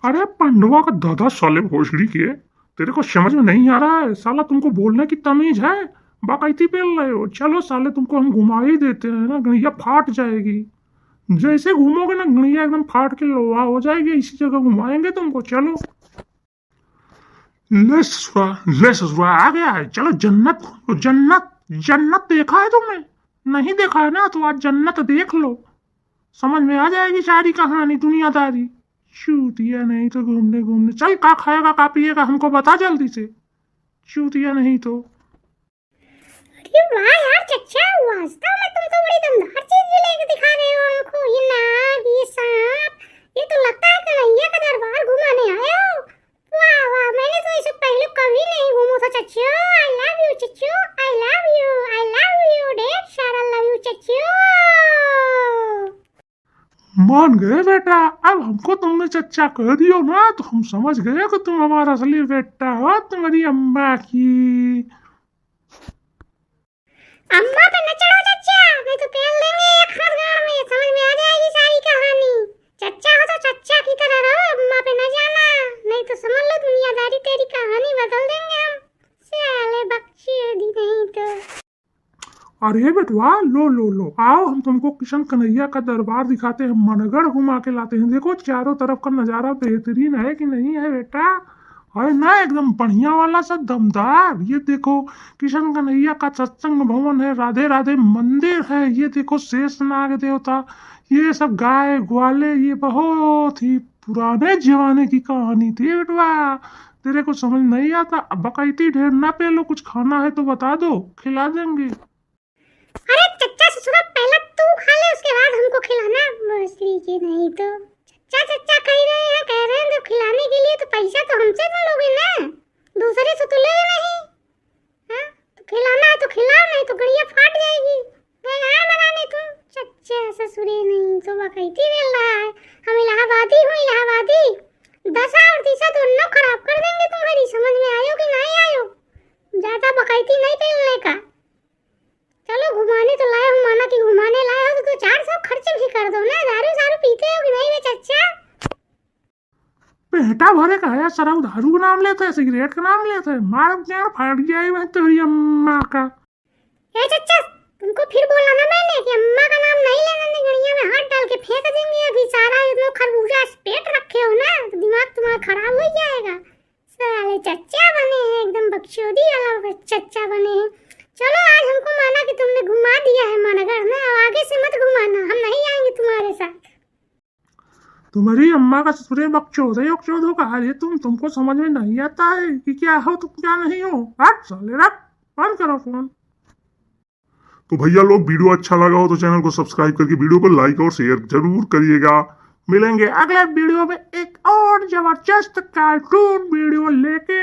अरे पंडवा का दादा साले भोसड़ी के, तेरे को समझ में नहीं आ रहा है साला? तुमको बोलने की तमीज है? बाकायदी पेल रहे हो। चलो साले तुमको हम घुमा ही देते हैं ना, गणिया फाट जाएगी। जैसे घूमोगे ना गणिया एकदम फाट के लोहा हो जाएगी। इसी जगह घुमाएंगे तुमको। चलो ले ससुरा आ गया है। चलो जन्नत घूमो। जन्नत जन्नत देखा है तुमने? नहीं देखा है ना, तो आज जन्नत देख लो। समझ में आ जाएगी सारी कहानी दुनियादारी। चूतिया नहीं तो घूमने घूमने चल। का खाएगा का पिएगा हमको बता जल्दी से। चूतिया नहीं तो। अरे वाह यार चच्चा, वास्तव में तुम तो बड़ी दमदार चीज लेके दिखा रहे हो हमको। ये नाग, ये सांप, ये तो लगता है कन्हैया का दरबार घुमाने आए हो। वाह वाह, मैंने तो इसे पहले कभी नहीं घूमा था चच्चू। आई लव यू चच्चू, I love you, I love you, ढेर सारा लव यू चच्चू। मान गए बेटा। अब हमको तुमने चच्चा कह दियो ना, तो हम समझ गए कि तुम हमारा असली बेटा हो, तुम्हारी अम्मा की। अम्मा पे न चढ़ो चच्चा, नहीं तो पेल देंगे एक हाथ गाड़ में। समझ में आ जाएगी सारी कहानी। चच्चा हो तो चच्चा की तरह रहो, अम्मा पे न जाना, नहीं तो समझ लो दुनियादारी तेरी कहानी बदल देंगे हम। साले बख्शे दी नहीं तो। अरे बेटवा लो आओ, हम तुमको किशन कन्हैया का दरबार दिखाते हैं। मनगढ़ घुमा के लाते हैं। देखो चारों तरफ का नजारा बेहतरीन है कि नहीं है बेटा? है ना, एकदम बढ़िया वाला सा दमदार। ये देखो किशन कन्हैया का सत्संग भवन है, राधे राधे मंदिर है। ये देखो शेषनाग देवता, ये सब गाय ग्वाले, ये बहुत ही पुराने जमाने की कहानी थी बेटवा। तेरे को समझ नहीं आता? अब बकायती ढेर ना पे लो। कुछ खाना है तो बता दो, खिला देंगे। अरे चच्चा ससुरा, पहले तू खा ले, उसके बाद हमको खिलाना। भोसड़ी की नहीं तो। चच्चा चच्चा कह रहे हैं तो खिलाने के लिए तो पैसा तो हमसे तुम लोगे ना, दूसरे से तो ले नहीं। हाँ, तो खिलाना है तो खिलाओ, नहीं तो गड़िया फाट जाएगी। बेगार बनाने तुम। चच्चा ससुरे नहीं तो बकैती मिल रहा है। हम इलाहाबादी हूँ, इलाहाबादी। दशा और दिशा दोनों खराब कर देंगे तुम्हारी। समझ में आयो कि नहीं आयो? ज्यादा बकैती नहीं पेलने का। चलो घुमाने तो लाए हो, माना कि घुमाने लाए हो तो 400 खर्च भी कर दो ना। दारू सारू पीते हो कि नहीं बे चच्चा? पेटा भरे का है शराब दारू का नाम लेते हैं, सिगरेट का नाम लेते हैं। मार क्या फाड़ जाए मैं तेरी अम्मा का। ए चच्चा, तुमको फिर बोला ना मैंने कि अम्मा का नाम नहीं लेना। निगड़िया में हाथ डाल के फेंक देंगे। अभी सारा इतना खरबूजा पेट रखे हो ना, तो दिमाग तुम्हारा खराब हो जाएगा। साले चच्चा बने हैं, एकदम बकचोदी वाला चच्चा बने हैं। चलो आज हमको माना कि तुमने घुमा दिया है मनगढ़ ना, अब आगे से मत घुमाना, हम नहीं आएंगे तुम्हारे साथ। तुम्हारी अम्मा का ससुरे बकचोद हो कहा ये तुमको समझ में नहीं आता है कि क्या हो तुम क्या नहीं हो? रख साले रख, बंद करो फोन। तो भैया लोग, वीडियो अच्छा लगा हो तो चैनल को सब्सक्राइब करके वीडियो को लाइक और शेयर जरूर करिएगा। मिलेंगे अगले वीडियो में एक और जबरदस्त कार्टून वीडियो लेके।